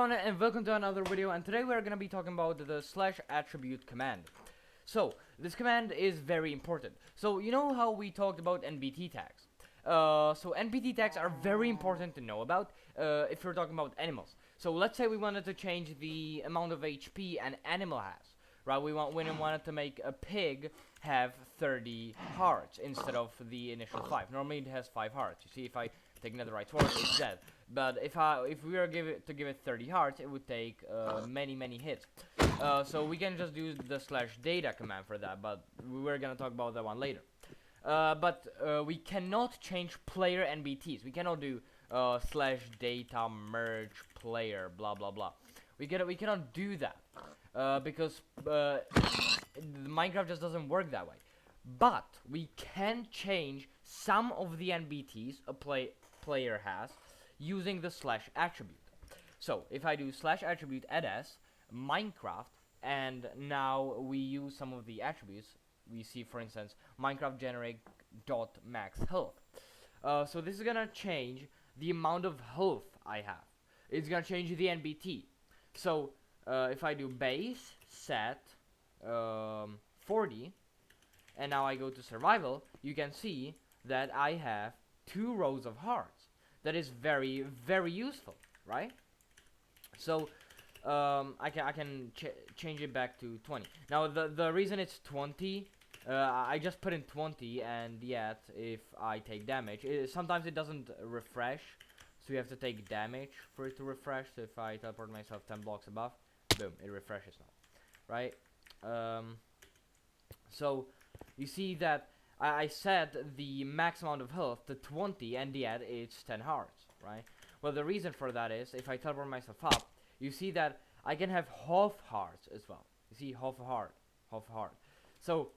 everyone, and welcome to another video. And today we're gonna be talking about the slash attribute command. So this command is very important. So you know how we talked about NBT tags. So NBT tags are very important to know about if you're talking about animals. So let's say we wanted to change the amount of HP an animal has. Right, we wanted to make a pig have 30 hearts instead of the initial 5. Normally it has 5 hearts. You see, if I take another right sword, it's dead. But if we were to give it 30 hearts, it would take many hits. So we can just do the slash data command for that, but we're gonna talk about that one later. But we cannot change player NBTs. We cannot do slash data merge player blah blah blah. We cannot do that because Minecraft just doesn't work that way. But we can change some of the NBTs a player has using the slash attribute. So if I do slash attribute add s Minecraft, and now we use some of the attributes, we see, for instance, Minecraft generate dot max health. So this is gonna change the amount of health I have. It's gonna change the NBT. So if I do base set 40, and now I go to survival, you can see that I have 2 rows of hearts. That is very useful, right? So I can change it back to 20. Now the reason it's 20, I just put in 20, and yet if I take damage, sometimes it doesn't refresh, so you have to take damage for it to refresh. So if I teleport myself 10 blocks above, boom, it refreshes now, right? So you see that I set the max amount of health to 20, and yet it's 10 hearts, right? Well, the reason for that is, if I teleport myself up, you see that I can have half hearts as well. You see, half a heart. So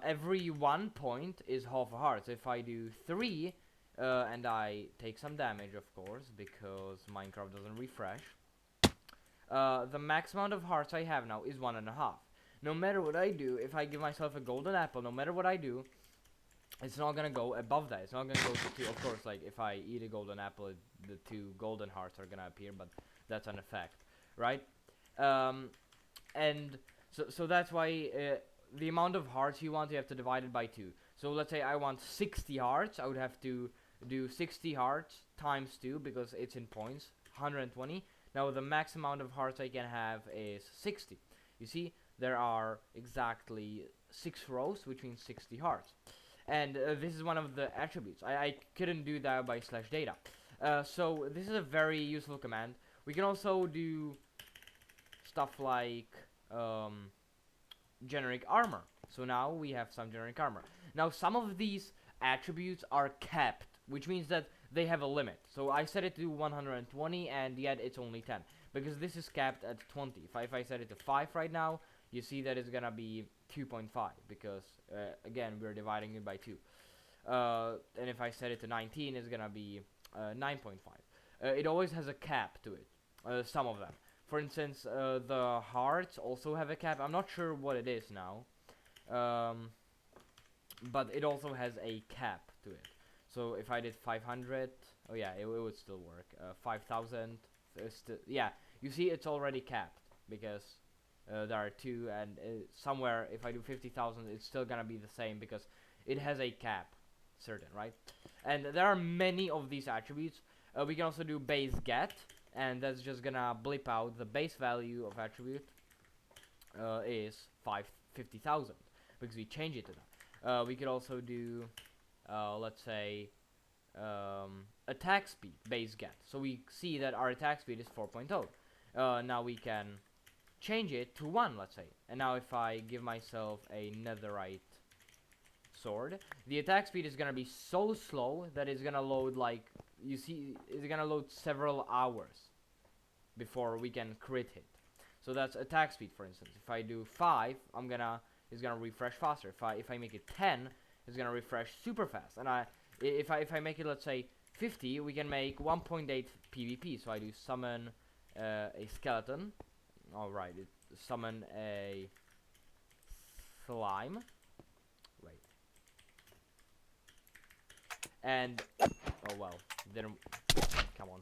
every 1 point is half a heart. So if I do 3, and I take some damage, of course, because Minecraft doesn't refresh, the max amount of hearts I have now is 1.5. No matter what I do, if I give myself a golden apple, no matter what I do, it's not gonna go above that. It's not gonna go to 2. Of course, like, if I eat a golden apple, the 2 golden hearts are gonna appear, but that's an effect, right? And so that's why the amount of hearts you want, you have to divide it by 2. So let's say I want 60 hearts. I would have to do 60 hearts times 2, because it's in points, 120. Now the max amount of hearts I can have is 60. You see, there are exactly 6 rows, which means 60 hearts. And this is one of the attributes. I couldn't do that by slash data. So this is a very useful command. We can also do stuff like generic armor. So now we have some generic armor. Now some of these attributes are capped, which means that they have a limit. So I set it to 120, and yet it's only 10, because this is capped at 20. If I set it to 5 right now, you see that it's gonna be 2.5, because again, we're dividing it by 2. And if I set it to 19, it's gonna be 9.5. It always has a cap to it, some of them. For instance, the hearts also have a cap. I'm not sure what it is now, but it also has a cap to it. So if I did 500, oh yeah, it would still work. 5,000, yeah, you see, it's already capped, because there are 2, and somewhere if I do 50,000, it's still gonna be the same, because it has a cap, certain, right? And there are many of these attributes. We can also do base get, and that's just gonna blip out the base value of attribute is 50,000, because we change it to that. We could also do let's say attack speed base get. So we see that our attack speed is 4.0. Now we can change it to 1, let's say. And now if I give myself a netherite sword, the attack speed is gonna be so slow that it's gonna load, like, you see, it's gonna load several hours before we can crit hit. So that's attack speed, for instance. If I do 5, it's gonna refresh faster. If I make it 10, it's gonna refresh super fast. And if I make it, let's say, 50, we can make 1.8 PvP. So I do summon a skeleton. All right, summon a slime. Wait. And oh well, didn't. Come on.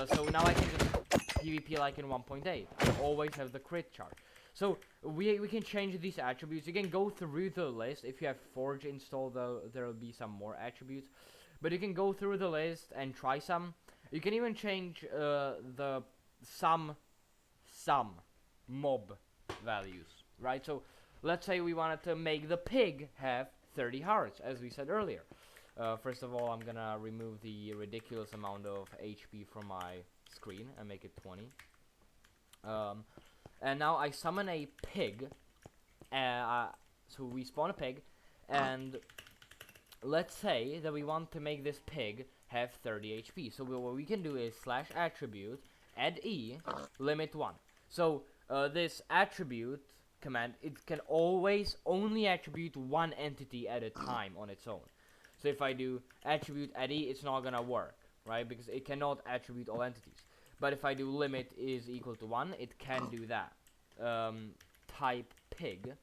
So now I can just PvP like in 1.8. I always have the crit charge. So we can change these attributes. You can go through the list. If you have Forge installed, there will be some more attributes. But you can go through the list and try some. You can even change the some mob values, right? So let's say we wanted to make the pig have 30 hearts, as we said earlier. First of all, I'm gonna remove the ridiculous amount of HP from my screen and make it 20. And now I summon a pig. So we spawn a pig, and let's say that we want to make this pig have 30 HP. So what we can do is /attribute add E limit 1. So this attribute command, it can always only attribute one entity at a time on its own. So if I do attribute add E, it's not gonna work, right? Because it cannot attribute all entities. But if I do limit is equal to 1, it can do that. Type pig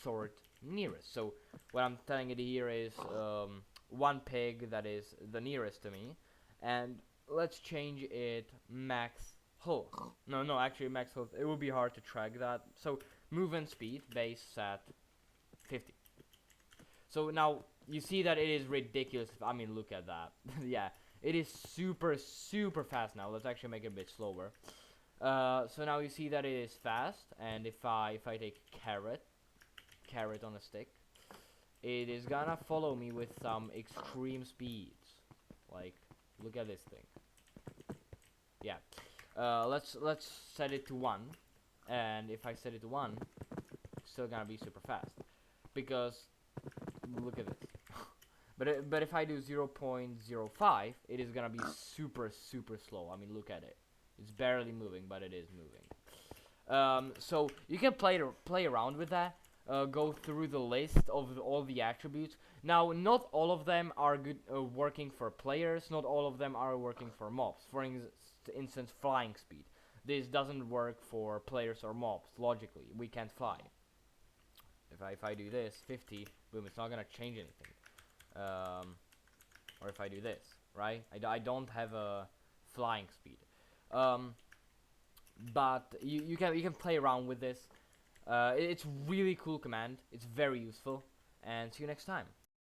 sort nearest. So what I'm telling it here is one pig that is the nearest to me, and let's change it max health. No, actually max health. It would be hard to track that. So movement speed base at 50. So now you see that it is ridiculous. I mean, look at that. Yeah, it is super fast now. Let's actually make it a bit slower. So now you see that it is fast, and if I take carrot on a stick, it is gonna follow me with some extreme speeds. Like, look at this thing. Yeah. Let's set it to 1, and if I set it to 1, it's still gonna be super fast, because look at this. but if I do 0.05, it is gonna be super slow. I mean, look at it. It's barely moving, but it is moving. So you can play around with that. Go through the list of all the attributes. Now, not all of them are good working for players. Not all of them are working for mobs. For instance, flying speed. This doesn't work for players or mobs. Logically, we can't fly. If I do this 50, boom, it's not gonna change anything. Or if I do this, right? I don't have a flying speed. But you can play around with this. It's really cool command. It's very useful. And see you next time.